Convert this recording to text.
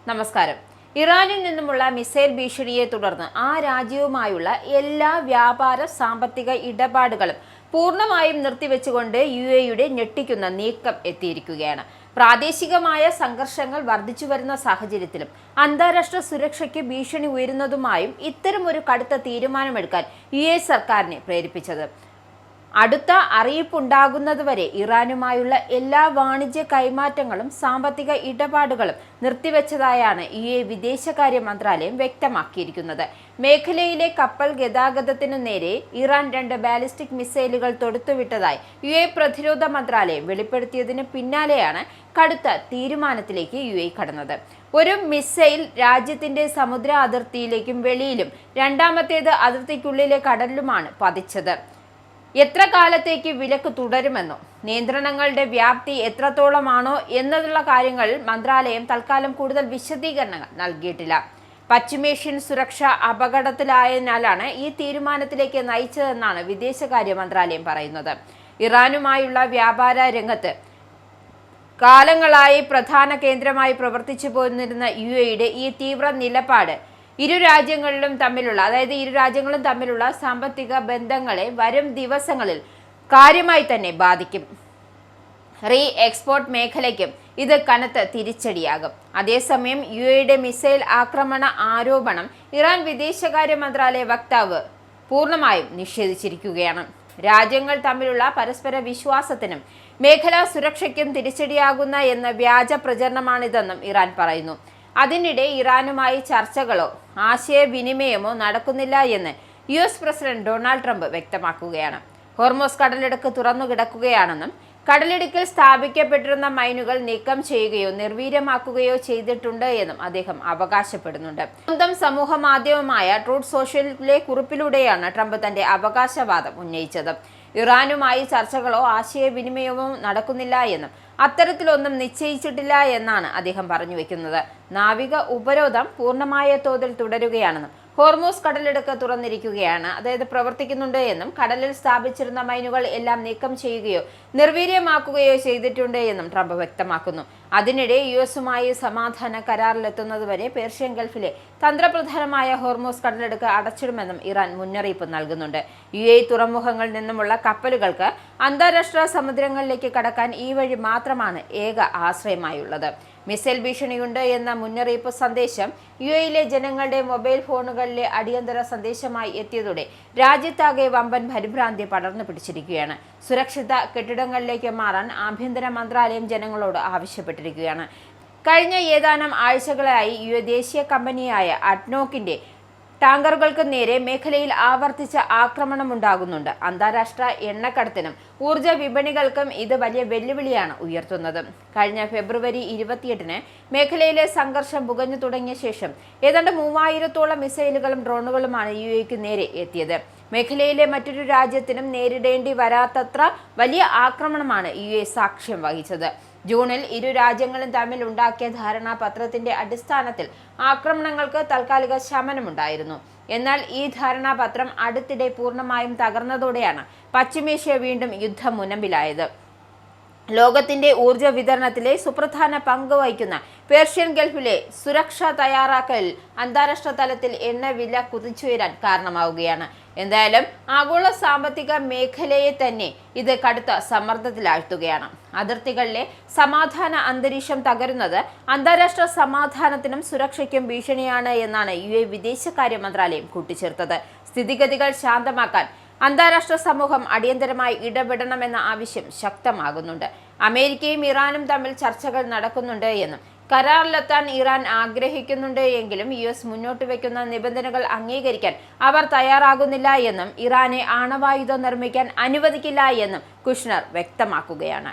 നമസ്കാരം. ഇറാനിൽ നിന്നുമുള്ള മിസൈൽ ഭീഷണിയെ തുടർന്ന് ആ രാജ്യവുമായുള്ള എല്ലാ വ്യാപാര സാമ്പത്തിക ഇടപാടുകളും പൂർണ്ണമായും നിർത്തിവെച്ചുകൊണ്ട് UAEയുടെ ഞെട്ടിക്കുന്ന നീക്കം എത്തിയിരിക്കുകയാണ്. പ്രാദേശികമായ സംഘർഷങ്ങൾ വർദ്ധിച്ചുവരുന്ന സാഹചര്യത്തിലും അന്താരാഷ്ട്ര സുരക്ഷയ്ക്ക് ഭീഷണി ഉയരുന്നതുമായും ഇത്തരമൊരു കടുത്ത തീരുമാനമെടുക്കാൻ UAE സർക്കാരിനെ പ്രേരിപ്പിച്ചത്. അടുത്ത അറിയിപ്പുണ്ടാകുന്നതുവരെ ഇറാനുമായുള്ള എല്ലാ വാണിജ്യ കൈമാറ്റങ്ങളും സാമ്പത്തിക ഇടപാടുകളും നിർത്തിവെച്ചതായാണ് UAE വിദേശകാര്യ മന്ത്രാലയം വ്യക്തമാക്കിയിരിക്കുന്നത്. മേഖലയിലെ കപ്പൽ ഗതാഗതത്തിനു നേരെ ഇറാൻ 2 ബാലിസ്റ്റിക് മിസൈലുകൾ തൊടുത്തുവിട്ടതായി UAE പ്രതിരോധ മന്ത്രാലയം വെളിപ്പെടുത്തിയതിന് പിന്നാലെയാണ് കടുത്ത തീരുമാനത്തിലേക്ക് UAE കടന്നത്. ഒരു മിസൈൽ രാജ്യത്തിന്റെ സമുദ്ര അതിർത്തിയിലേക്കും വെളിയിലും രണ്ടാമത്തേത് അതിർത്തിക്കുള്ളിലെ കടലിലുമാണ് പതിച്ചത്. എത്ര കാലത്തേക്ക് വിലക്ക് തുടരുമെന്നോ നിയന്ത്രണങ്ങളുടെ വ്യാപ്തി എത്രത്തോളമാണോ എന്നതുള്ള കാര്യങ്ങൾ മന്ത്രാലയം തൽക്കാലം കൂടുതൽ വിശദീകരണങ്ങൾ നൽകിയിട്ടില്ല. പശ്ചിമേഷ്യൻ സുരക്ഷ അപകടത്തിലായതിനാലാണ് ഈ തീരുമാനത്തിലേക്ക് നയിച്ചതെന്നാണ് വിദേശകാര്യ മന്ത്രാലയം പറയുന്നത്. ഇറാനുമായുള്ള വ്യാപാര രംഗത്ത് കാലങ്ങളായി പ്രധാന കേന്ദ്രമായി പ്രവർത്തിച്ചു പോന്നിരുന്ന UAEയുടെ ഈ തീവ്ര നിലപാട് ഇരു രാജ്യങ്ങളും തമ്മിലുള്ള സാമ്പത്തിക ബന്ധങ്ങളെ വരും ദിവസങ്ങളിൽ കാര്യമായി തന്നെ ബാധിക്കും. എക്സ്പോർട്ട് മേഖലയ്ക്കും ഇത് കനത്ത തിരിച്ചടിയാകും. അതേസമയം UAEയുടെ മിസൈൽ ആക്രമണ ആരോപണം ഇറാൻ വിദേശകാര്യ മന്ത്രാലയ വക്താവ് പൂർണ്ണമായും നിഷേധിച്ചിരിക്കുകയാണ്. രാജ്യങ്ങൾ തമ്മിലുള്ള പരസ്പര വിശ്വാസത്തിനും മേഖലാ സുരക്ഷയ്ക്കും തിരിച്ചടിയാകുന്ന എന്ന വ്യാജ പ്രചരണമാണിതെന്നും ഇറാൻ പറയുന്നു. അതിനിടെ ഇറാനുമായി ചർച്ചകളോ ആശയവിനിമയമോ നടക്കുന്നില്ല എന്ന് US പ്രസിഡന്റ് ഡൊണാൾഡ് ട്രംപ് വ്യക്തമാക്കുകയാണ്. ഹോർമോസ് കടലിടുക്ക് തുറന്നു കിടക്കുകയാണെന്നും കടലിടുക്കിൽ സ്ഥാപിക്കപ്പെട്ടിരുന്ന മൈനുകൾ നീക്കം ചെയ്യുകയോ നിർവീര്യമാക്കുകയോ ചെയ്തിട്ടുണ്ട് എന്നും അദ്ദേഹം അവകാശപ്പെടുന്നുണ്ട്. സ്വന്തം സമൂഹ മാധ്യമമായ ട്രൂത്ത് സോഷ്യലിലെ കുറിപ്പിലൂടെയാണ് ട്രംപ് തന്റെ അവകാശവാദം ഉന്നയിച്ചത്. ഇറാനുമായി ചർച്ചകളോ ആശയവിനിമയമോ നടക്കുന്നില്ല എന്നും അത്തരത്തിലൊന്നും നിശ്ചയിച്ചിട്ടില്ല എന്നാണ് അദ്ദേഹം പറഞ്ഞു വെക്കുന്നത്. നാവിക ഉപരോധം പൂർണ്ണമായ തോതിൽ തുടരുകയാണെന്നും ഹോർമൂസ് കടലിടുക്ക് തുറന്നിരിക്കുകയാണ്, പ്രവർത്തിക്കുന്നുണ്ട് എന്നും കടലിൽ സ്ഥാപിച്ചിരുന്ന മൈനുകൾ എല്ലാം നീക്കം ചെയ്യുകയോ നിർവീര്യമാക്കുകയോ ചെയ്തിട്ടുണ്ട് എന്നും ട്രംപ് വ്യക്തമാക്കുന്നു. അതിനിടെ US-യുമായി സമാധാന കരാറിലെത്തുന്നതുവരെ പേർഷ്യൻ ഗൾഫിലെ തന്ത്രപ്രധാനമായ ഹോർമൂസ് കടലിടുക്ക് അടച്ചിടുമെന്നും ഇറാൻ മുന്നറിയിപ്പ് നൽകുന്നുണ്ട്. UAE തുറമുഖങ്ങളിൽ നിന്നുമുള്ള കപ്പലുകൾക്ക് അന്താരാഷ്ട്ര സമുദ്രങ്ങളിലേക്ക് കടക്കാൻ ഈ വഴി മാത്രമാണ് ഏക ആശ്രയമായുള്ളത്. മിസൈൽ ഭീഷണിയുണ്ട് എന്ന മുന്നറിയിപ്പ് സന്ദേശം UAEയിലെ ജനങ്ങളുടെ മൊബൈൽ ഫോണുകളിലെ അടിയന്തര സന്ദേശമായി എത്തിയതോടെ രാജ്യത്താകെ വമ്പൻ പരിഭ്രാന്തി പടർന്നു പിടിച്ചിരിക്കുകയാണ്. സുരക്ഷിത കെട്ടിടങ്ങളിലേക്ക് മാറാൻ ആഭ്യന്തര മന്ത്രാലയം ജനങ്ങളോട് ആവശ്യപ്പെട്ടിരിക്കുകയാണ്. കഴിഞ്ഞ ഏതാനും ആഴ്ചകളായി UAE ദേശീയ കമ്പനിയായ അഡ്നോക്കിന്റെ ടാങ്കറുകൾക്ക് നേരെ മേഖലയിൽ ആവർത്തിച്ച ആക്രമണമുണ്ടാകുന്നുണ്ട്. അന്താരാഷ്ട്ര എണ്ണക്കടത്തിനും ഊർജ വിപണികൾക്കും ഇത് വലിയ വെല്ലുവിളിയാണ് ഉയർത്തുന്നത്. കഴിഞ്ഞ ഫെബ്രുവരി 28-ന് മേഖലയിലെ സംഘർഷം പുകഞ്ഞു തുടങ്ങിയ ശേഷം ഏതാണ്ട് 3000-ഓളം മിസൈലുകളും ഡ്രോണുകളുമാണ് UAEക്ക് നേരെ എത്തിയത്. മേഖലയിലെ മറ്റൊരു രാജ്യത്തിനും നേരിടേണ്ടി വരാത്തത്ര വലിയ ആക്രമണമാണ് UAE സാക്ഷ്യം വഹിച്ചത്. ജൂണിൽ ഇരു രാജ്യങ്ങളും തമ്മിൽ ഉണ്ടാക്കിയ ധാരണാപത്രത്തിന്റെ അടിസ്ഥാനത്തിൽ ആക്രമണങ്ങൾക്ക് താൽക്കാലിക ശമനമുണ്ടായിരുന്നു. എന്നാൽ ഈ ധാരണാപത്രം അടുത്തിടെ പൂർണ്ണമായും തകർന്നതോടെയാണ് പശ്ചിമേഷ്യ വീണ്ടും യുദ്ധം മുനമ്പിലായത്. ലോകത്തിന്റെ ഊർജ വിതരണത്തിലെ സുപ്രധാന പങ്ക് വഹിക്കുന്ന പേർഷ്യൻ ഗൾഫിലെ സുരക്ഷാ തയ്യാറാക്കലിൽ അന്താരാഷ്ട്ര തലത്തിൽ എണ്ണ വില കുതിച്ചുയരാൻ കാരണമാവുകയാണ്. എന്തായാലും ആഗോള സാമ്പത്തിക മേഖലയെ തന്നെ ഇത് കടുത്ത സമ്മർദ്ദത്തിലാഴ്ത്തുകയാണ്. അതിർത്തികളിലെ സമാധാന അന്തരീക്ഷം തകരുന്നത് അന്താരാഷ്ട്ര സമാധാനത്തിനും സുരക്ഷയ്ക്കും ഭീഷണിയാണ് എന്നാണ് UAE വിദേശകാര്യ മന്ത്രാലയം കൂട്ടിച്ചേർത്തത്. സ്ഥിതിഗതികൾ ശാന്തമാക്കാൻ അന്താരാഷ്ട്ര സമൂഹം അടിയന്തരമായി ഇടപെടണമെന്ന ആവശ്യം ശക്തമാകുന്നുണ്ട്. അമേരിക്കയും ഇറാനും തമ്മിൽ ചർച്ചകൾ നടക്കുന്നുണ്ട് എന്നും കരാറിലെത്താൻ ഇറാൻ ആഗ്രഹിക്കുന്നുണ്ട് എങ്കിലും US മുന്നോട്ട് വയ്ക്കുന്ന നിബന്ധനകൾ അംഗീകരിക്കാൻ അവർ തയ്യാറാകുന്നില്ല എന്നും ഇറാനെ ആണവായുധം നിർമ്മിക്കാൻ അനുവദിക്കില്ല എന്നും കുഷ്നർ വ്യക്തമാക്കുകയാണ്.